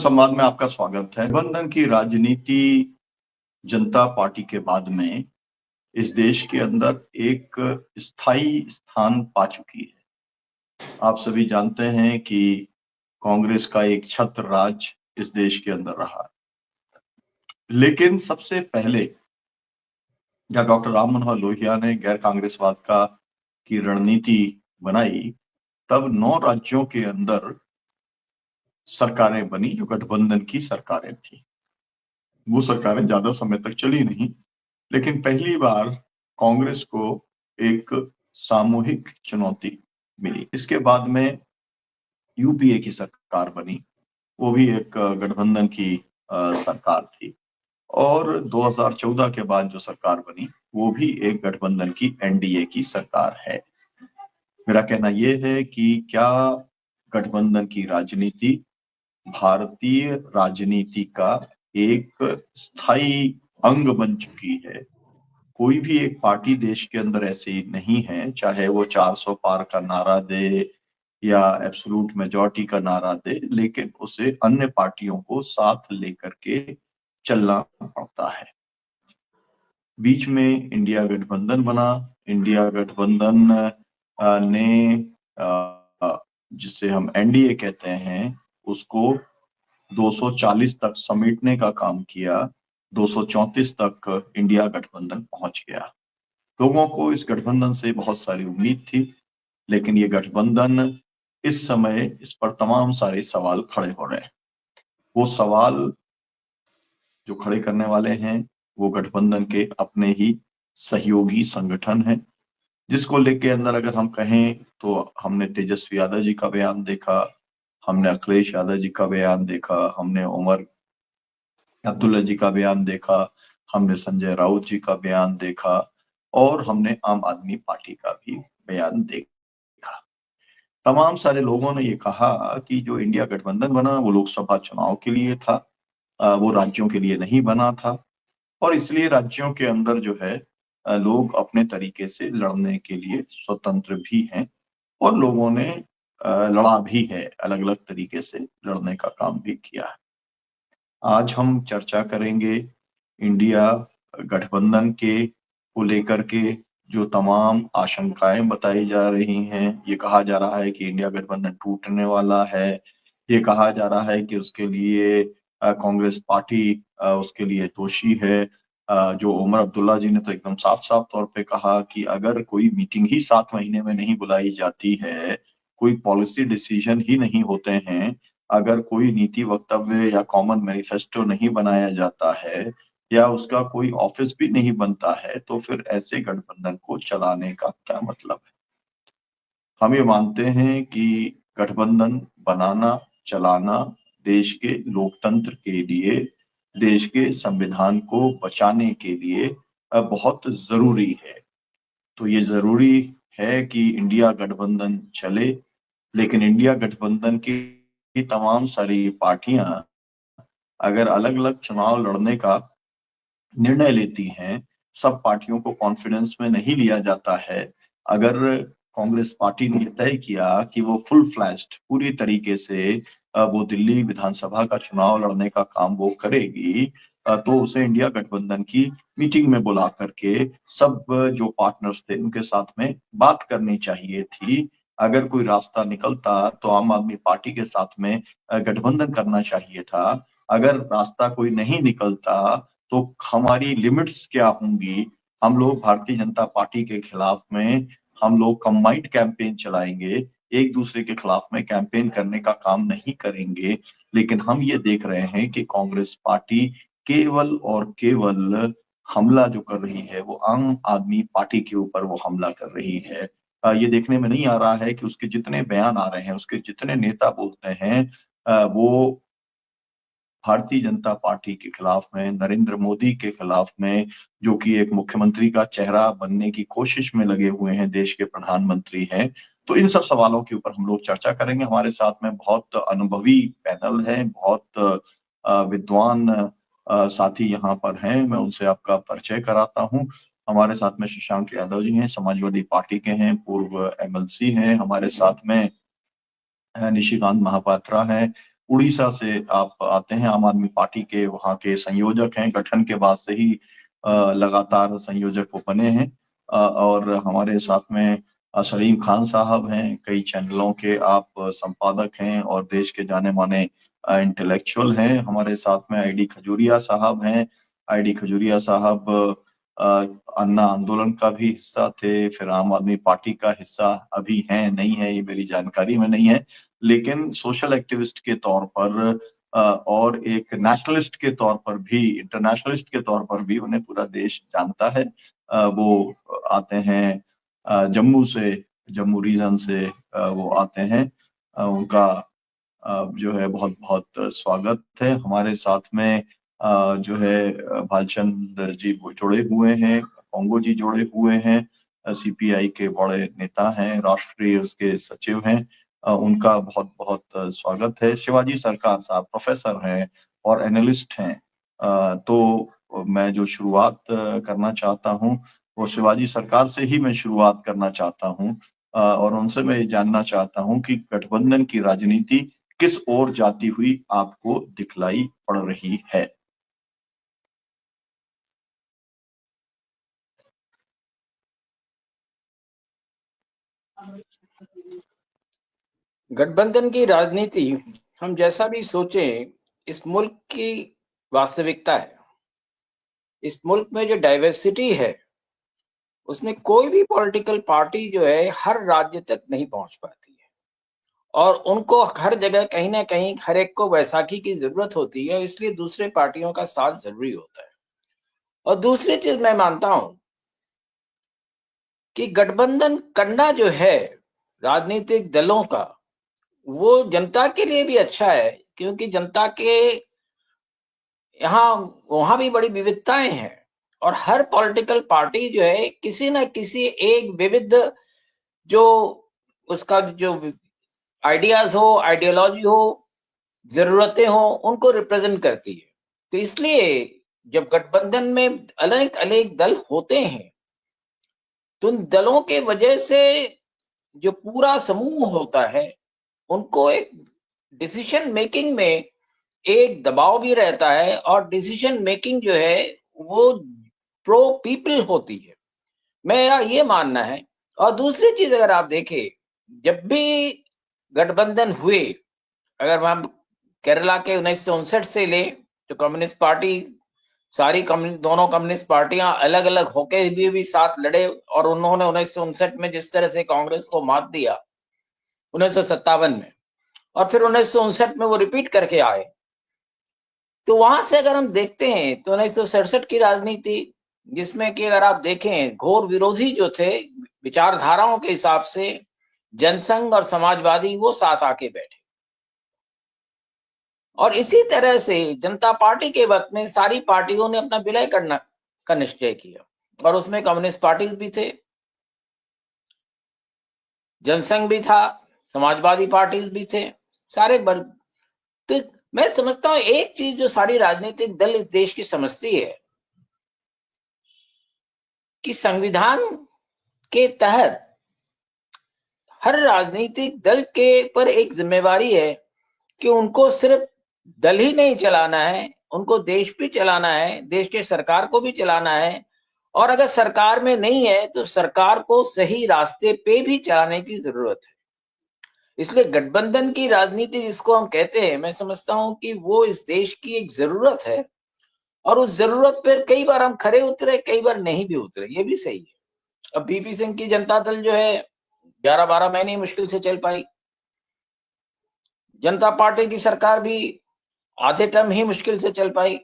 संवाद में आपका स्वागत है। गठबंधन की राजनीति जनता पार्टी के बाद में इस देश के अंदर एक स्थायी स्थान पा चुकी है। आप सभी जानते हैं कि कांग्रेस का एक छत्र राज इस देश के अंदर रहा, लेकिन सबसे पहले जब डॉक्टर राम मनोहर लोहिया ने गैर कांग्रेसवाद की रणनीति बनाई, तब 9 राज्यों के अंदर सरकारें बनी जो गठबंधन की सरकारें थी। वो सरकारें ज्यादा समय तक चली नहीं, लेकिन पहली बार कांग्रेस को एक सामूहिक चुनौती मिली। इसके बाद में यूपीए की सरकार बनी, वो भी एक गठबंधन की सरकार थी। और 2014 के बाद जो सरकार बनी वो भी एक गठबंधन की एनडीए की सरकार है। मेरा कहना यह है कि क्या गठबंधन की राजनीति भारतीय राजनीति का एक स्थायी अंग बन चुकी है। कोई भी एक पार्टी देश के अंदर ऐसी नहीं है, चाहे वो 400 पार का नारा दे या एब्सोल्यूट मेजॉरिटी का नारा दे, लेकिन उसे अन्य पार्टियों को साथ लेकर के चलना पड़ता है। बीच में इंडिया गठबंधन बना। इंडिया गठबंधन ने जिसे हम एनडीए कहते हैं, उसको 240 तक समेटने का काम किया। 234 तक इंडिया गठबंधन पहुंच गया। लोगों को इस गठबंधन से बहुत सारी उम्मीद थी, लेकिन ये गठबंधन इस समय इस पर तमाम सारे सवाल खड़े हो रहे हैं। वो सवाल जो खड़े करने वाले हैं वो गठबंधन के अपने ही सहयोगी संगठन हैं, जिसको लेके अंदर अगर हम कहें तो हमने तेजस्वी यादव जी का बयान देखा, हमने अखिलेश यादव जी का बयान देखा, हमने उमर अब्दुल्ला जी का बयान देखा, हमने संजय राउत जी का बयान देखा और हमने आम आदमी पार्टी का भी बयान देखा। तमाम सारे लोगों ने ये कहा कि जो इंडिया गठबंधन बना वो लोकसभा चुनाव के लिए था, वो राज्यों के लिए नहीं बना था और इसलिए राज्यों के अंदर जो है लोग अपने तरीके से लड़ने के लिए स्वतंत्र भी हैं और लोगों ने लड़ा भी है, अलग अलग तरीके से लड़ने का काम भी किया है। आज हम चर्चा करेंगे इंडिया गठबंधन को लेकर के जो तमाम आशंकाएं बताई जा रही हैं। ये कहा जा रहा है कि इंडिया गठबंधन टूटने वाला है। ये कहा जा रहा है कि उसके लिए कांग्रेस पार्टी उसके लिए दोषी है। जो उमर अब्दुल्ला जी ने तो एकदम साफ साफ तौर पे कहा कि अगर कोई मीटिंग ही 7 महीने में नहीं बुलाई जाती है, कोई पॉलिसी डिसीजन ही नहीं होते हैं, अगर कोई नीति वक्तव्य या कॉमन मैनिफेस्टो नहीं बनाया जाता है या उसका कोई ऑफिस भी नहीं बनता है, तो फिर ऐसे गठबंधन को चलाने का क्या मतलब है। हम ये मानते हैं कि गठबंधन बनाना, चलाना देश के लोकतंत्र के लिए, देश के संविधान को बचाने के लिए बहुत जरूरी है। तो ये जरूरी है कि इंडिया गठबंधन चले, लेकिन इंडिया गठबंधन की तमाम सारी पार्टियां अगर अलग अलग चुनाव लड़ने का निर्णय लेती हैं, सब पार्टियों को कॉन्फिडेंस में नहीं लिया जाता है। अगर कांग्रेस पार्टी ने तय किया कि वो फुल फ्लैश्ड पूरी तरीके से वो दिल्ली विधानसभा का चुनाव लड़ने का काम वो करेगी, तो उसे इंडिया गठबंधन की मीटिंग में बुला करके सब जो पार्टनर्स थे उनके साथ में बात करनी चाहिए थी। अगर कोई रास्ता निकलता तो आम आदमी पार्टी के साथ में गठबंधन करना चाहिए था। अगर रास्ता कोई नहीं निकलता तो हमारी लिमिट्स क्या होंगी। हम लोग भारतीय जनता पार्टी के खिलाफ में हम लोग कंबाइंड कैंपेन चलाएंगे, एक दूसरे के खिलाफ में कैंपेन करने का काम नहीं करेंगे। लेकिन हम ये देख रहे हैं कि कांग्रेस पार्टी केवल और केवल हमला जो कर रही है वो आम आदमी पार्टी के ऊपर वो हमला कर रही है। ये देखने में नहीं आ रहा है कि उसके जितने बयान आ रहे हैं, उसके जितने नेता बोलते हैं, वो भारतीय जनता पार्टी के खिलाफ में, नरेंद्र मोदी के खिलाफ में, जो कि एक मुख्यमंत्री का चेहरा बनने की कोशिश में लगे हुए हैं, देश के प्रधानमंत्री हैं। तो इन सब सवालों के ऊपर हम लोग चर्चा करेंगे। हमारे साथ में बहुत अनुभवी पैनल है, बहुत विद्वान साथी यहाँ पर हैं। मैं उनसे आपका परिचय कराता हूँ। हमारे साथ में शशांक यादव जी हैं, समाजवादी पार्टी के हैं, पूर्व एमएलसी हैं। हमारे साथ में निशिकांत महापात्रा है, उड़ीसा से आप आते हैं, आम आदमी पार्टी के वहाँ के संयोजक हैं, गठन के बाद से ही लगातार संयोजक वो बने हैं। और हमारे साथ में सलीम खान साहब हैं, कई चैनलों के आप संपादक हैं और देश के जाने माने इंटेलेक्चुअल हैं। हमारे साथ में आईडी खजूरिया साहब हैं। आईडी खजूरिया साहब अन्ना आंदोलन का भी हिस्सा थे, फिर आम आदमी पार्टी का हिस्सा अभी हैं, नहीं है, ये मेरी जानकारी में नहीं है, लेकिन सोशल एक्टिविस्ट के तौर पर और एक नेशनलिस्ट के तौर पर भी, इंटरनेशनलिस्ट के तौर पर भी उन्हें पूरा देश जानता है। वो आते हैं जम्मू से, जम्मू रीजन से वो आते हैं। उनका जो है बहुत बहुत स्वागत है। हमारे साथ में जो है भालचंद जी वो जुड़े हुए हैं, पोंगो जी जुड़े हुए हैं, सीपीआई के बड़े नेता हैं, राष्ट्रीय उसके सचिव हैं। उनका बहुत बहुत स्वागत है। शिवाजी सरकार साहब प्रोफेसर हैं और एनालिस्ट हैं। तो मैं जो शुरुआत करना चाहता हूँ वो शिवाजी सरकार से ही मैं शुरुआत करना चाहता हूँ, और उनसे मैं ये जानना चाहता हूँ कि गठबंधन की राजनीति किस ओर जाती हुई आपको दिखलाई पड़ रही है। गठबंधन की राजनीति हम जैसा भी सोचें, इस मुल्क की वास्तविकता है। इस मुल्क में जो डाइवर्सिटी है उसमें कोई भी पॉलिटिकल पार्टी जो है हर राज्य तक नहीं पहुंच पाती है, और उनको हर जगह कहीं ना कहीं हर एक को वैसाखी की जरूरत होती है, इसलिए दूसरे पार्टियों का साथ जरूरी होता है। और दूसरी चीज मैं मानता हूं कि गठबंधन करना जो है राजनीतिक दलों का, वो जनता के लिए भी अच्छा है, क्योंकि जनता के यहाँ वहां भी बड़ी विविधताएं हैं, और हर पॉलिटिकल पार्टी जो है किसी न किसी एक विविध जो उसका जो आइडियाज हो, आइडियोलॉजी हो, जरूरतें हो, उनको रिप्रेजेंट करती है। तो इसलिए जब गठबंधन में अलग अलग दल होते हैं तो उन दलों के वजह से जो पूरा समूह होता है उनको एक डिसीजन मेकिंग में एक दबाव भी रहता है, और डिसीजन मेकिंग जो है वो प्रो पीपल होती है, मेरा ये मानना है। और दूसरी चीज अगर आप देखें, जब भी गठबंधन हुए, अगर हम केरला के 1959 से ले, तो कम्युनिस्ट पार्टी सारी दोनों कम्युनिस्ट पार्टियां अलग अलग होके भी साथ लड़े, और उन्होंने 1959 में जिस तरह से कांग्रेस को मात दिया 1957 में, और फिर 1959 में वो रिपीट करके आए। तो वहां से अगर हम देखते हैं तो 1967 की राजनीति, जिसमें कि अगर आप देखें घोर विरोधी जो थे विचारधाराओं के हिसाब से, जनसंघ और समाजवादी वो साथ आके बैठे, और इसी तरह से जनता पार्टी के वक्त में सारी पार्टियों ने अपना विलय करना का निश्चय किया, और उसमें कम्युनिस्ट पार्टी भी थे, जनसंघ भी था, समाजवादी पार्टी भी थे, सारे वर्ग। तो मैं समझता हूं एक चीज जो सारी राजनीतिक दल इस देश की समझती है कि संविधान के तहत हर राजनीतिक दल के पर एक जिम्मेवारी है कि उनको सिर्फ दल ही नहीं चलाना है, उनको देश भी चलाना है, देश के सरकार को भी चलाना है, और अगर सरकार में नहीं है तो सरकार को सही रास्ते पे भी चलाने की जरूरत है। इसलिए गठबंधन की राजनीति जिसको हम कहते हैं, मैं समझता हूं कि वो इस देश की एक जरूरत है, और उस जरूरत पर कई बार हम खरे उतरे, कई बार नहीं भी उतरे, ये भी सही है। अब बीपी सिंह की जनता दल जो है 11-12 महीने मुश्किल से चल पाई, जनता पार्टी की सरकार भी आधे टर्म ही मुश्किल से चल पाई।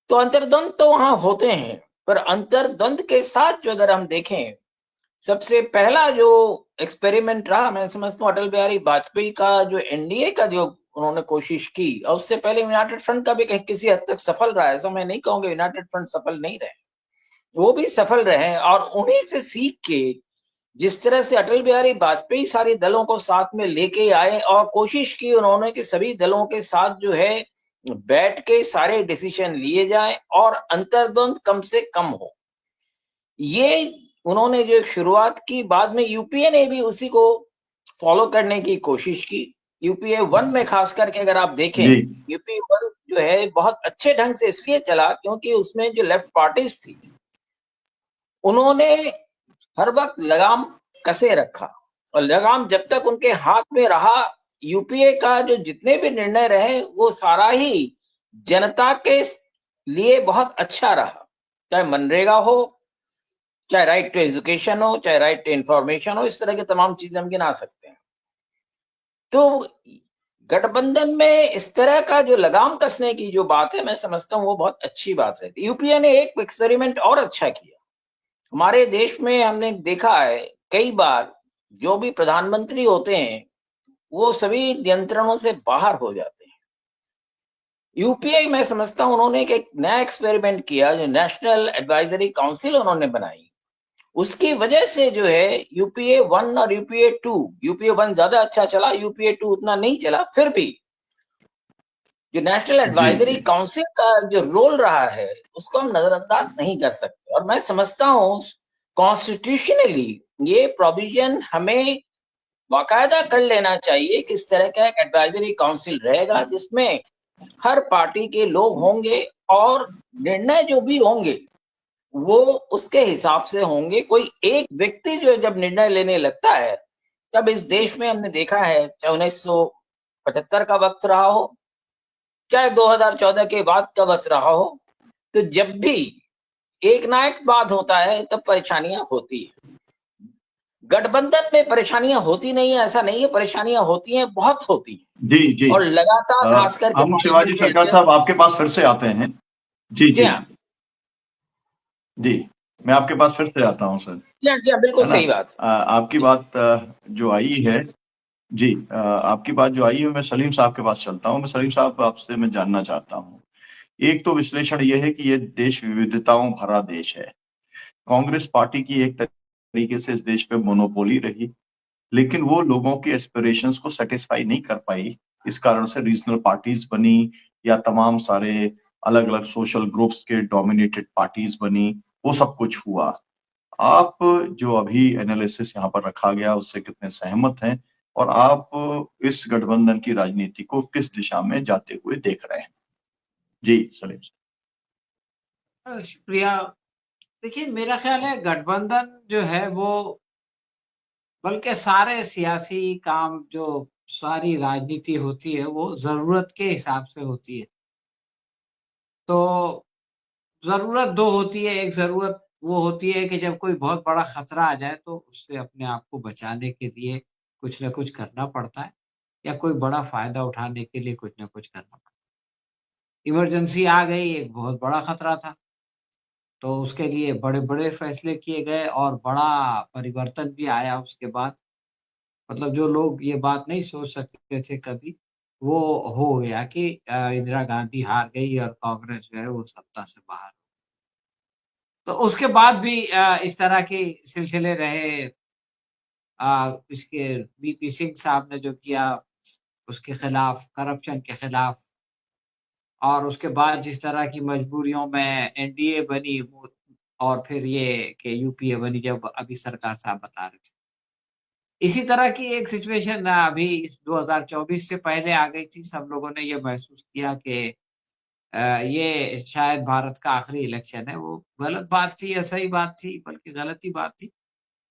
तो अंतर्द्वंद तो वहां होते हैं, पर अंतर्द्वंद के साथ जो अगर हम देखें, सबसे पहला जो एक्सपेरिमेंट रहा, मैं समझता हूँ अटल बिहारी वाजपेयी का, जो एनडीए का जो उन्होंने कोशिश की, और उससे पहले यूनाइटेड फ्रंट का भी किसी हद तक सफल रहा है। ऐसा मैं नहीं कहूंगा यूनाइटेड फ्रंट सफल नहीं रहे, वो भी सफल रहे, और उन्हीं से सीख के जिस तरह से अटल बिहारी वाजपेयी सारे दलों को साथ में लेके आए और कोशिश की उन्होंने कि सभी दलों के साथ जो है बैठ के सारे डिसीजन लिए जाए और अंतर्द्वंद कम से कम हो, ये उन्होंने जो शुरुआत की, बाद में यूपीए ने भी उसी को फॉलो करने की कोशिश की। यूपीए 1 में खास करके अगर आप देखें, जी यूपीए 1 जो है बहुत अच्छे ढंग से इसलिए चला क्योंकि उसमें जो लेफ्ट पार्टीज थी उन्होंने हर वक्त लगाम कसे रखा, और लगाम जब तक उनके हाथ में रहा, यूपीए का जो जितने भी निर्णय रहे वो सारा ही जनता के लिए बहुत अच्छा रहा, चाहे मनरेगा हो, चाहे राइट टू एजुकेशन हो, चाहे राइट टू इंफॉर्मेशन हो, इस तरह की तमाम चीजें हम गिना सकते हैं। तो गठबंधन में इस तरह का जो लगाम कसने की जो बात है, मैं समझता हूँ वो बहुत अच्छी बात रहती है। यूपीए ने एक एक्सपेरिमेंट और अच्छा किया। हमारे देश में हमने देखा है कई बार जो भी प्रधानमंत्री होते हैं वो सभी नियंत्रणों से बाहर हो जाते हैं। यूपीए मैं समझता हूं उन्होंने एक नया एक्सपेरिमेंट किया, जो नेशनल एडवाइजरी काउंसिल उन्होंने बनाई। उसकी वजह से जो है यूपीए 1 और यूपीए 2, यूपीए 1 ज्यादा अच्छा चला, यूपीए 2 उतना नहीं चला, फिर भी जो नेशनल जी एडवाइजरी जी काउंसिल का जो रोल रहा है उसको हम नजरअंदाज नहीं कर सकते। और मैं समझता हूं कॉन्स्टिट्यूशनली ये प्रोविजन हमें बाकायदा कर लेना चाहिए कि इस तरह का एक एडवाइजरी काउंसिल रहेगा जिसमें हर पार्टी के लोग होंगे और निर्णय जो भी होंगे वो उसके हिसाब से होंगे। कोई एक व्यक्ति जो जब निर्णय लेने लगता है, तब इस देश में हमने देखा है, चाहे 1975 का वक्त रहा हो, चाहे 2014 के बाद का वक्त रहा हो, तो जब भी एक ना एक बात होता है तब परेशानियां होती है। गठबंधन में परेशानियां होती नहीं है ऐसा नहीं है, परेशानियां होती हैं, बहुत होती हैं, जी जी। और लगातार खास करके हम शिवाजी पार्लियामेंट में सरकार एडजस्ट। साहब आपके पास फिर से आते हैं। जी जी जी हाँ, जी। मैं आपके पास फिर से आता हूँ सर, जी हाँ, बिल्कुल है ना। सही बात है। आपकी जी बात जो आई है, जी आपकी बात जो आई है, मैं सलीम साहब के पास चलता हूँ। मैं सलीम साहब आपसे मैं जानना चाहता हूँ, एक तो विश्लेषण ये है कि ये देश विविधताओं भरा देश है। कांग्रेस पार्टी की एक तरीके से इस देश पे मोनोपोली रही, लेकिन वो लोगों के एस्पिरेशंस को सेटिस्फाई नहीं कर पाई। इस कारण से रीजनल पार्टीज बनी, या तमाम सारे अलग अलग सोशल ग्रुप्स के डोमिनेटेड पार्टीज बनी, वो सब कुछ हुआ। आप जो अभी एनालिसिस यहाँ पर रखा गया उससे कितने सहमत हैं, और आप इस गठबंधन की राजनीति को किस दिशा में जाते हुए देख रहे हैं? जी सलीम शुक्रिया। देखिए, मेरा ख्याल है गठबंधन जो है वो, बल्कि सारे सियासी काम, जो सारी राजनीति होती है वो ज़रूरत के हिसाब से होती है। तो ज़रूरत 2 होती है, एक ज़रूरत वो होती है कि जब कोई बहुत बड़ा खतरा आ जाए तो उससे अपने आप को बचाने के लिए कुछ न कुछ करना पड़ता है, या कोई बड़ा फ़ायदा उठाने के लिए कुछ न कुछ करना पड़ता है। इमरजेंसी आ गई, एक बहुत बड़ा खतरा था। तो उसके लिए बड़े-बड़े फैसले किए गए और बड़ा परिवर्तन भी आया उसके बाद। मतलब जो लोग ये बात नहीं सोच सकते थे कभी, वो हो गया कि इंदिरा गांधी हार गई और कांग्रेस जो है वो सत्ता से बाहर। तो उसके बाद भी इस तरह के सिलसिले रहे। इसके बीपी सिंह साहब ने जो किया उसके खिलाफ, करप्शन के खिलाफ, और उसके बाद जिस तरह की मजबूरियों में एनडीए बनी, और फिर ये कि यूपीए बनी, जब अभी सरकार साहब बता रहे थे। इसी तरह की एक सिचुएशन अभी इस 2024 से पहले आ गई थी। सब लोगों ने ये महसूस किया कि ये शायद भारत का आखिरी इलेक्शन है। वो गलत बात थी या सही बात थी, बल्कि गलत ही बात थी।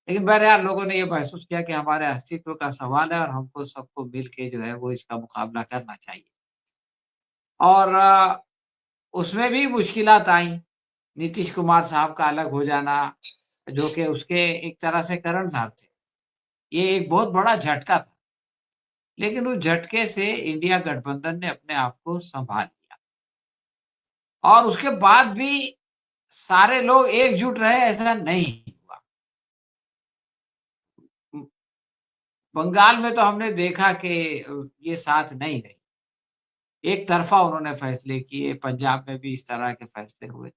लेकिन बहरहाल लोगों ने ये महसूस किया कि हमारे अस्तित्व का सवाल है और हमको सबको मिल के जो है वो इसका मुकाबला करना चाहिए। और उसमें भी मुश्किलात आई। नीतीश कुमार साहब का अलग हो जाना, जो कि उसके एक तरह से कर्णधार थे। ये एक बहुत बड़ा झटका था। लेकिन उस झटके से इंडिया गठबंधन ने अपने आप को सँभाल लिया, और उसके बाद भी सारे लोग एकजुट रहे, ऐसा नहीं हुआ। उम, बंगाल में तो हमने देखा कि ये साथ नहीं रही। एक तरफ़ा उन्होंने फैसले किए, पंजाब में भी इस तरह के फैसले हुए।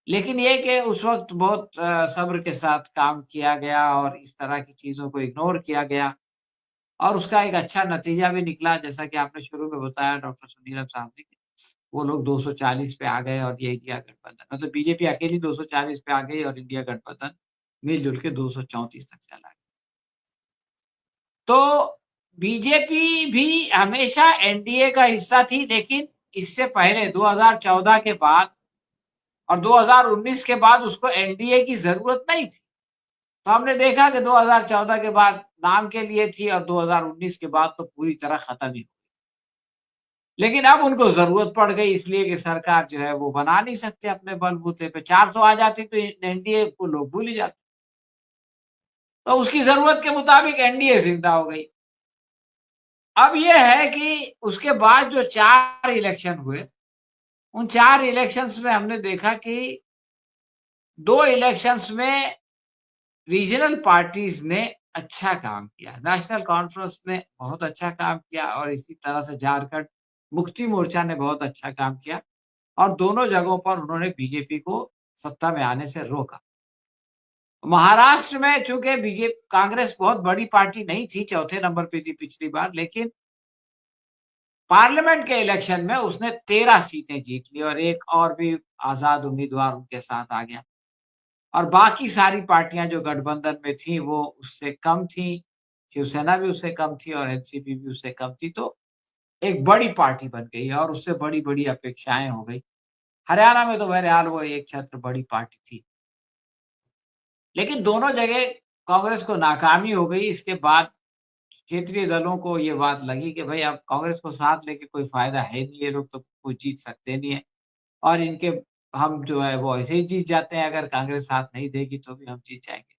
लेकिन ये कि उस वक़्त बहुत सब्र के साथ काम किया गया और इस तरह की चीज़ों को इग्नोर किया गया, और उसका एक अच्छा नतीजा भी निकला, जैसा कि आपने शुरू में बताया डॉक्टर सुनील साहब ने। वो लोग 240 पे आ गए और ये इंडिया गठबंधन, मतलब बीजेपी अकेली 240 पे आ गई और इंडिया गठबंधन मिल-जुल के 234 तक चला गया। तो बीजेपी भी हमेशा एनडीए का हिस्सा थी, लेकिन इससे पहले 2014 के बाद और 2019 के बाद उसको एनडीए की जरूरत नहीं थी। तो हमने देखा कि 2014 के बाद नाम के लिए थी और 2019 के बाद तो पूरी तरह खत्म ही। लेकिन अब उनको जरूरत पड़ गई, इसलिए कि सरकार जो है वो बना नहीं सकते अपने बलबूते पे। 400 आ जाती तो एनडीए को लोग भूल ही जाते। तो उसकी जरूरत के मुताबिक एनडीए जिंदा हो गई। अब ये है कि उसके बाद जो 4 इलेक्शन हुए, उन 4 इलेक्शंस में हमने देखा कि 2 इलेक्शंस में रीजनल पार्टीज ने अच्छा काम किया, नेशनल कॉन्फ्रेंस ने बहुत अच्छा काम किया और इसी तरह से झारखंड मुक्ति मोर्चा ने बहुत अच्छा काम किया और दोनों जगहों पर उन्होंने बीजेपी को सत्ता में आने से रोका। महाराष्ट्र में चूंकि बीजेपी कांग्रेस बहुत बड़ी पार्टी नहीं थी, चौथे नंबर पे थी पिछली बार, लेकिन पार्लियामेंट के इलेक्शन में उसने 13 सीटें जीत ली और एक और भी आजाद उम्मीदवार उनके साथ आ गया और बाकी सारी पार्टियां जो गठबंधन में थी वो उससे कम थी, शिवसेना भी उससे कम थी और एनसीपी भी उससे कम थी। तो एक बड़ी पार्टी बन गई और उससे बड़ी-बड़ी अपेक्षाएं हो गई। हरियाणा में तो बहरहाल वो एक छत्र बड़ी पार्टी थी। लेकिन दोनों जगह कांग्रेस को नाकामी हो गई। इसके बाद क्षेत्रीय दलों को ये बात लगी कि भाई अब कांग्रेस को साथ लेके कोई फायदा है नहीं, ये लोग तो कुछ जीत सकते नहीं है और इनके हम जो है वो ऐसे ही जीत जाते हैं, अगर कांग्रेस साथ नहीं देगी तो भी हम जीत जाएंगे।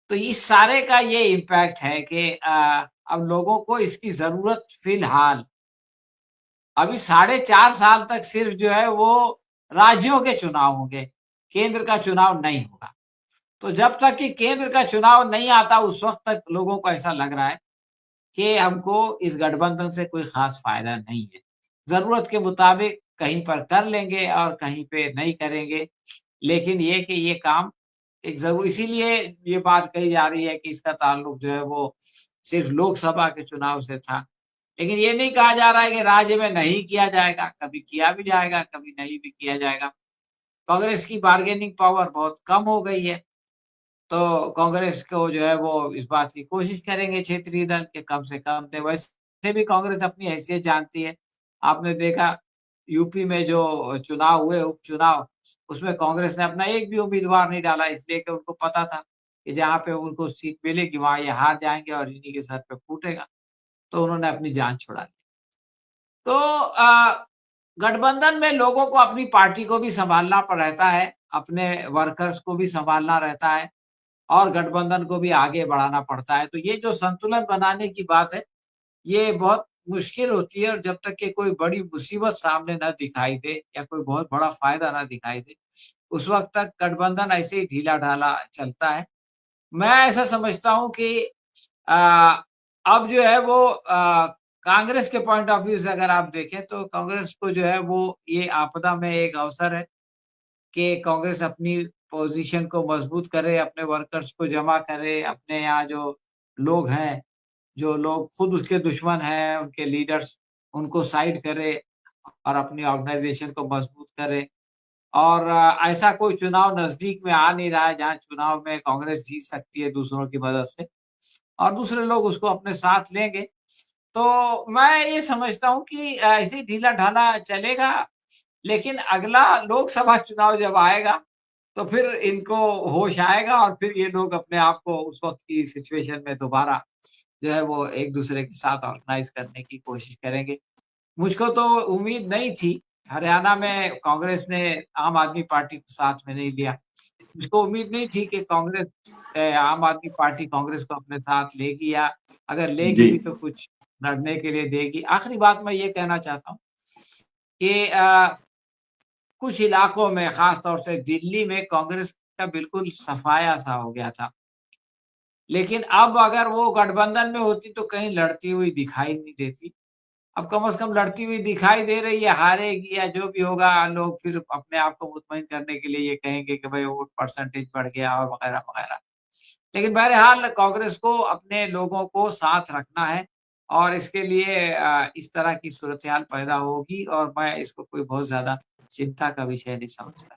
तो इस सारे का ये इम्पैक्ट है कि अब लोगों को इसकी जरूरत फिलहाल अभी 4.5 साल तक सिर्फ जो है वो राज्यों के चुनाव होंगे, केंद्र का चुनाव नहीं होगा। तो जब तक कि केंद्र का चुनाव नहीं आता उस वक्त तक लोगों को ऐसा लग रहा है कि हमको इस गठबंधन से कोई खास फायदा नहीं है। जरूरत के मुताबिक कहीं पर कर लेंगे और कहीं पे नहीं करेंगे। लेकिन ये कि ये काम एक जरूर इसीलिए ये बात कही जा रही है कि इसका ताल्लुक जो है वो सिर्फ लोकसभा के चुनाव से था। लेकिन ये नहीं कहा जा रहा है कि राज्य में नहीं किया जाएगा, कभी किया भी जाएगा, कभी नहीं भी किया जाएगा। कांग्रेस की बार्गेनिंग पावर बहुत कम हो गई है। तो कांग्रेस को जो है वो इस बात की कोशिश करेंगे क्षेत्रीय दल के कम से कम दे। वैसे भी कांग्रेस अपनी हैसियत जानती है। आपने देखा यूपी में जो चुनाव हुए उपचुनाव, उसमें कांग्रेस ने अपना एक भी उम्मीदवार नहीं डाला, इसलिए कि उनको पता था कि जहाँ पे उनको सीट मिलेगी वहाँ ये हार जाएँगे और इन्हीं के सर पे फूटेगा। तो उन्होंने अपनी जान छुड़ा ली। तो गठबंधन में लोगों को अपनी पार्टी को भी सँभालना रहता है, अपने वर्कर्स को भी सँभालना रहता है और गठबंधन को भी आगे बढ़ाना पड़ता है। तो ये जो संतुलन बनाने की बात है, ये बहुत मुश्किल होती है और जब तक कि कोई बड़ी मुसीबत सामने ना दिखाई दे या कोई बहुत बड़ा फ़ायदा ना दिखाई दे, उस वक़्त तक गठबंधन ऐसे ही ढीला-ढाला चलता है। मैं ऐसा समझता हूँ कि अ, अब जो है वो कांग्रेस के पॉइंट ऑफ व्यू से अगर आप देखें तो कांग्रेस को जो है वो ये आपदा में एक अवसर है कि कांग्रेस अपनी पोजीशन को मजबूत करे, अपने वर्कर्स को जमा करे, अपने यहाँ जो लोग हैं, जो लोग खुद उसके दुश्मन हैं, उनके लीडर्स, उनको साइड करे और अपनी ऑर्गेनाइजेशन को मजबूत करे। और ऐसा कोई चुनाव नज़दीक में आ नहीं रहा है, जहाँ चुनाव में कांग्रेस जीत सकती है दूसरों की मदद से और दूसरे लोग उसको अपने साथ लेंगे। तो मैं ये समझता हूँ कि ऐसे ही ढीला-ढाला चलेगा, लेकिन अगला लोकसभा चुनाव जब आएगा, तो फिर इनको होश आएगा और फिर ये लोग अपने आप को उस वक़्त की सिचुएशन में दोबारा जो है वो एक-दूसरे के साथ ऑर्गनाइज़ करने की कोशिश करेंगे। मुझको तो उम्मीद नहीं थी, हरियाणा में कांग्रेस ने आम आदमी पार्टी को साथ में नहीं लिया। मुझको उम्मीद नहीं थी कि कांग्रेस आम आदमी पार्टी कांग्रेस को अपने साथ लेगी या अगर लेगी जी। भी तो कुछ लड़ने के लिए देगी। आखिरी बात मैं ये कहना चाहता हूँ कि कुछ इलाकों में ख़ास तौर से दिल्ली में कांग्रेस का बिल्कुल सफाया-सा हो गया था। लेकिन अब अगर वो गठबंधन में होती तो कहीं लड़ती हुई दिखाई नहीं देती। अब कम से कम लड़ती हुई दिखाई दे रही है, हारेगी या जो भी होगा, लोग फिर अपने आप को मुतमईन करने के लिए ये कहेंगे कि भाई वोट परसेंटेज बढ़ गया और वगैरह-वगैरह। लेकिन बहरहाल कांग्रेस को अपने लोगों को साथ रखना है और इसके लिए इस तरह की सूरत-हाल पैदा होगी और मैं इसको कोई बहुत ज़्यादा चिंता का विषय नहीं समझता।